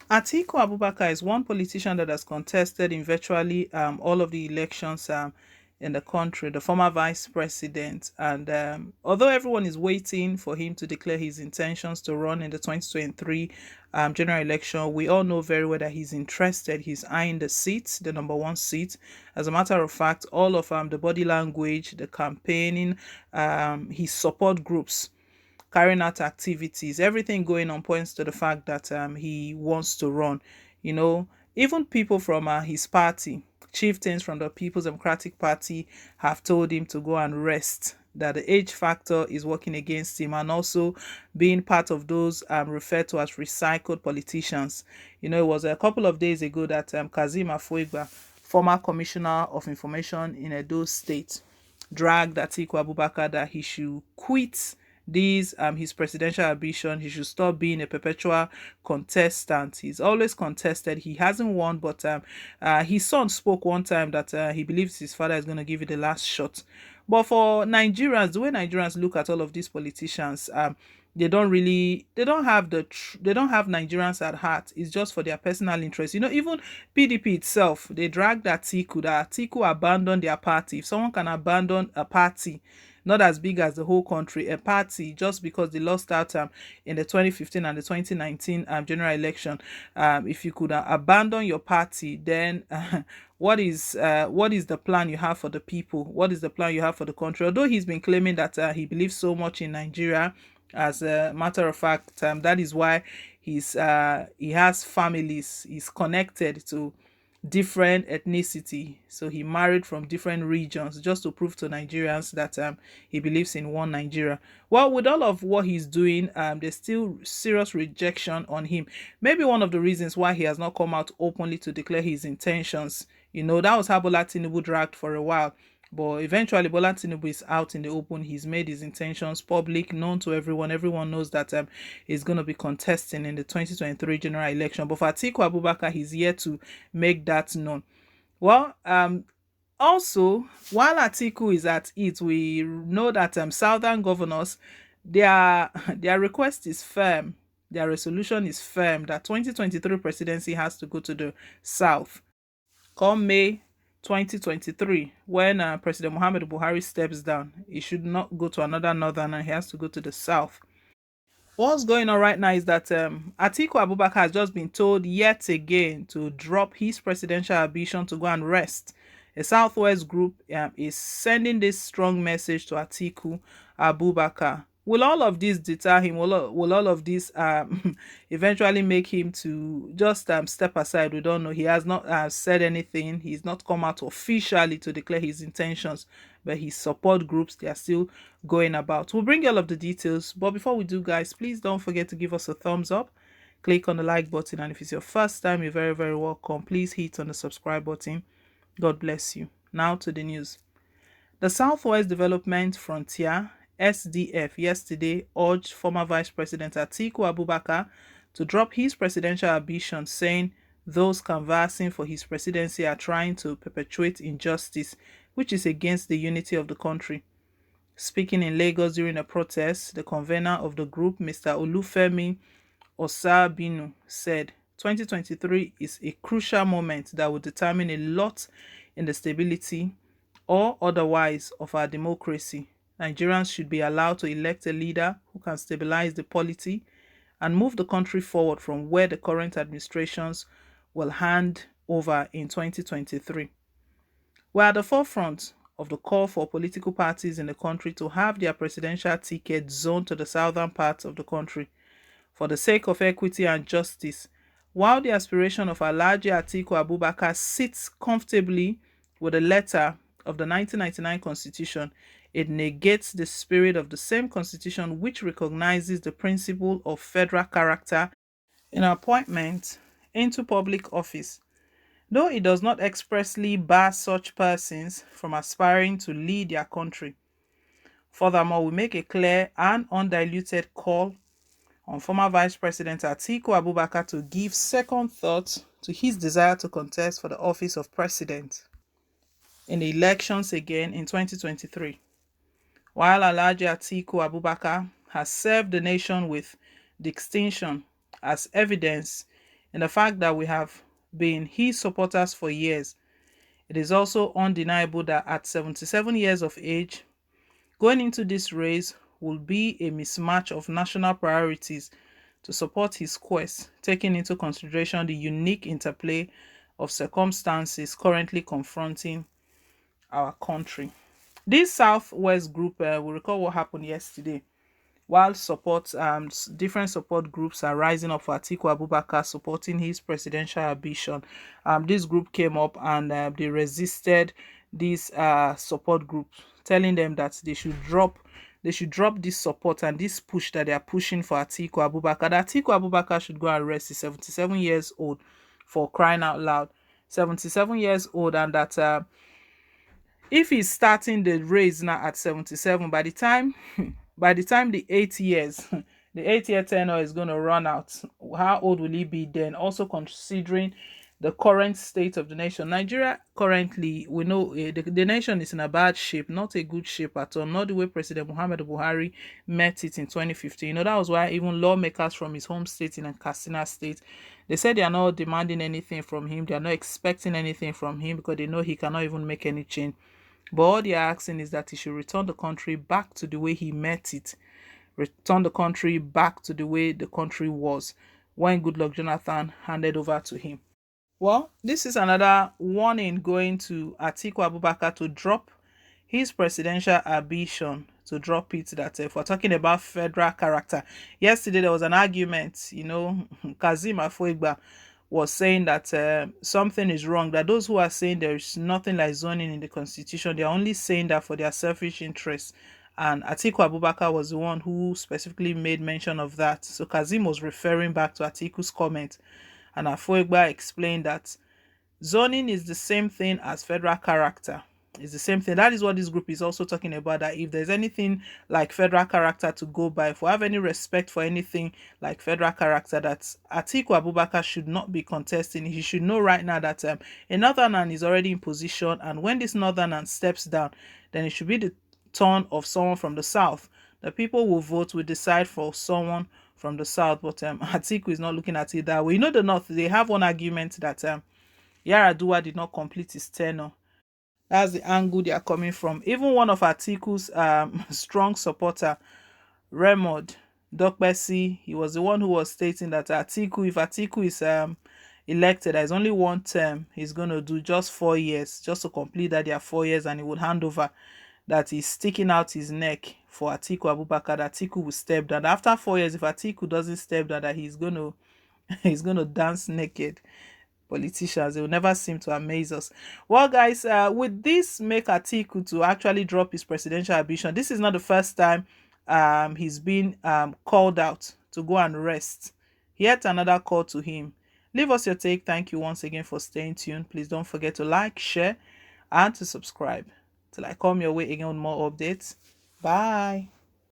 Atiku Abubakar is one politician that has contested in virtually all of the elections in the country, the former vice president. And although everyone is waiting for him to declare his intentions to run in the 2023 general election, we all know very well that he's interested. He's eyeing the seat, the number one seat. As a matter of fact, all of the body language, the campaigning, his support groups carrying out activities, everything going on points to the fact that he wants to run. You know, even people from his party, chieftains from the People's Democratic Party, have told him to go and rest. That the age factor is working against him, and also being part of those referred to as recycled politicians. You know, it was a couple of days ago that Kazim Afuegba, former commissioner of information in Edo State, dragged Atiku Abubakar that he should quit these his presidential ambition. He should stop being a perpetual contestant. He's always contested. He hasn't won, but his son spoke one time that he believes his father is going to give it the last shot. But for Nigerians, the way Nigerians look at all of these politicians, they don't have they don't have Nigerians at heart. It's just for their personal interest. You know, even PDP itself, they dragged that Atiku abandoned their party. If someone can abandon a party not as big as the whole country, a party, just because they lost out in the 2015 and the 2019 general election, if you could abandon your party, then what is the plan you have for the people? What is the plan you have for the country? Although he's been claiming that he believes so much in Nigeria, as a matter of fact, that is why he has families. He's connected to different ethnicity, so he married from different regions just to prove to Nigerians that he believes in one Nigeria. Well, with all of what he's doing, there's still serious rejection on him. Maybe one of the reasons why he has not come out openly to declare his intentions. You know, that was how Bola Tinubu dragged for a while, but eventually Bola Tinubu is out in the open. He's made his intentions public, known to everyone. Everyone knows that he's going to be contesting in the 2023 general election. But for Atiku Abubakar, he's yet to make that known. Well, also, while Atiku is at it, we know that southern governors, their request is firm. Their resolution is firm that 2023 presidency has to go to the south. Come May 2023, when President Muhammad Buhari steps down, he should not go to another northern, and he has to go to the south. What's going on right now is that Atiku Abubakar has just been told yet again to drop his presidential ambition to go and rest. A Southwest group is sending this strong message to Atiku Abubakar. Will all of this deter him? Will all of this eventually make him to just step aside? We don't know. He has not said anything. He's not come out officially to declare his intentions, but his support groups, they are still going about. We'll bring you all of the details. But before we do, guys, please don't forget to give us a thumbs up. Click on the like button. And if it's your first time, you're very, very welcome. Please hit on the subscribe button. God bless you. Now to the news. The Southwest Development Frontier SDF yesterday urged former Vice President Atiku Abubakar to drop his presidential ambition, saying those canvassing for his presidency are trying to perpetuate injustice, which is against the unity of the country. Speaking in Lagos during a protest, the convener of the group, Mr. Olufemi Osabinu, said 2023 is a crucial moment that will determine a lot in the stability or otherwise of our democracy. Nigerians should be allowed to elect a leader who can stabilize the polity and move the country forward from where the current administrations will hand over in 2023. We're at the forefront of the call for political parties in the country to have their presidential tickets zoned to the southern part of the country for the sake of equity and justice. While the aspiration of Alhaji Atiku Abubakar sits comfortably with the letter of the 1999 Constitution, it negates the spirit of the same Constitution, which recognizes the principle of federal character in appointment into public office, though it does not expressly bar such persons from aspiring to lead their country. Furthermore, we make a clear and undiluted call on former Vice President Atiku Abubakar to give second thought to his desire to contest for the office of president in the elections again in 2023. While Alhaji Atiku Abubakar has served the nation with distinction as evidence in the fact that we have been his supporters for years. It is also undeniable that at 77 years of age, going into this race will be a mismatch of national priorities to support his quest, taking into consideration the unique interplay of circumstances currently confronting our country. This Southwest group, we recall what happened yesterday. While different support groups are rising up for Atiku Abubakar supporting his presidential ambition, this group came up and they resisted this support group, telling them that they should drop this support and this push that they are pushing for Atiku Abubakar. That Atiku Abubakar should go and rest. He's 77 years old, for crying out loud. 77 years old, and that if he's starting the race now at 77, by the time the 8 years the 8 year tenure is going to run out, how old will he be then? Also considering the current state of the nation, Nigeria currently, we know the nation is in a bad shape, not a good shape at all, not the way President Muhammad Buhari met it in 2015. That was why even lawmakers from his home state in Katsina State, they said they are not demanding anything from him, they are not expecting anything from him, because they know he cannot even make any change. But all they are asking is that he should return the country back to the way he met it, return the country back to the way the country was when Goodluck Jonathan handed over to him. Well, this is another warning going to Atiku Abubakar to drop his presidential ambition, to drop it. That if we're talking about federal character, yesterday there was an argument, Kazim Afoigba was saying that something is wrong, that those who are saying there is nothing like zoning in the constitution, they're only saying that for their selfish interests. And Atiku Abubakar was the one who specifically made mention of that. So Kazim was referring back to Atiku's comment, and Afoegba explained that zoning is the same thing as federal character. It's the same thing. That is what this group is also talking about, that if there's anything like federal character to go by, if we have any respect for anything like federal character, that Atiku Abubakar should not be contesting. He should know right now that a northerner is already in position, and when this northerner steps down, then it should be the turn of someone from the south. The people will vote, will decide for someone from the south, but Atiku is not looking at it that way. The north, they have one argument that Yaradua did not complete his tenure. That's the angle they are coming from. Even one of Atiku's strong supporter, Raymond Dokbesi, he was the one who was stating that if Atiku is elected, there's only one term he's going to do, just 4 years, just to complete that their 4 years, and he would hand over. That he's sticking out his neck for Atiku Abubakar, that Atiku will step down. After 4 years, if Atiku doesn't step down, that he's gonna dance naked. Politicians, they will never seem to amaze us. Well, guys, with this make Atiku to actually drop his presidential ambition, this is not the first time he's been called out to go and rest. Yet another call to him. Leave us your take. Thank you once again for staying tuned. Please don't forget to like, share, and to subscribe. Till I come your way again with more updates. Bye.